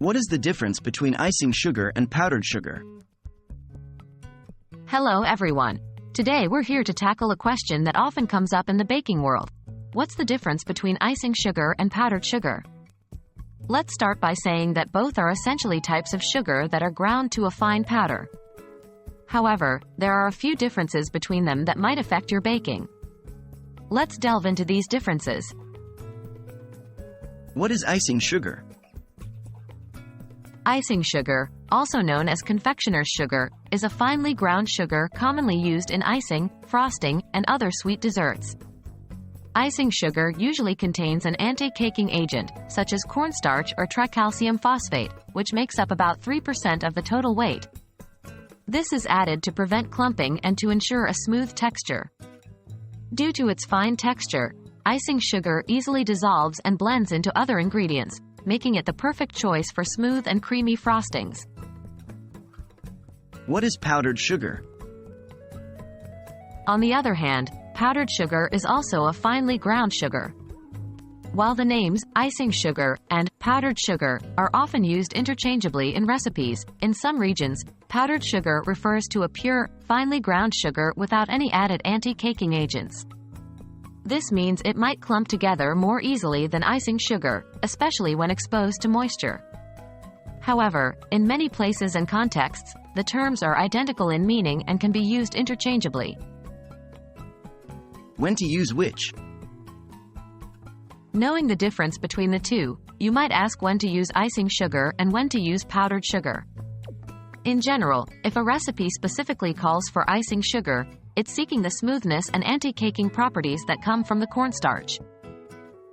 What is the difference between icing sugar and powdered sugar? Hello everyone. Today we're here to tackle a question that often comes up in the baking world. What's the difference between icing sugar and powdered sugar? Let's start by saying that both are essentially types of sugar that are ground to a fine powder. However, there are a few differences between them that might affect your baking. Let's delve into these differences. What is icing sugar? Icing sugar, also known as confectioner's sugar, is a finely ground sugar commonly used in icing, frosting, and other sweet desserts. Icing sugar usually contains an anti-caking agent, such as cornstarch or tricalcium phosphate, which makes up about 3% of the total weight. This is added to prevent clumping and to ensure a smooth texture. Due to its fine texture, icing sugar easily dissolves and blends into other ingredients, making it the perfect choice for smooth and creamy frostings. What is powdered sugar? On the other hand, powdered sugar is also a finely ground sugar. While the names icing sugar and powdered sugar are often used interchangeably in recipes, in some regions, powdered sugar refers to a pure, finely ground sugar without any added anti-caking agents. This means it might clump together more easily than icing sugar, especially when exposed to moisture. However, in many places and contexts, the terms are identical in meaning and can be used interchangeably. When to use which? Knowing the difference between the two, you might ask when to use icing sugar and when to use powdered sugar. In general, if a recipe specifically calls for icing sugar, it's seeking the smoothness and anti-caking properties that come from the cornstarch.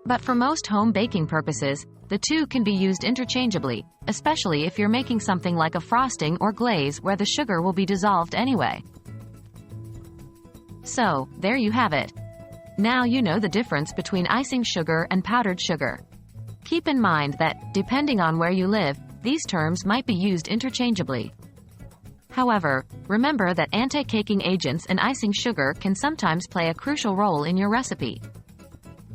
But for most home baking purposes, the two can be used interchangeably, especially if you're making something like a frosting or glaze where the sugar will be dissolved anyway. So, there you have it. Now you know the difference between icing sugar and powdered sugar. Keep in mind that, depending on where you live, these terms might be used interchangeably. However, remember that anti-caking agents in icing sugar can sometimes play a crucial role in your recipe.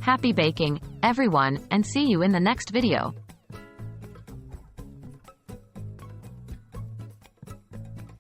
Happy baking, everyone, and see you in the next video.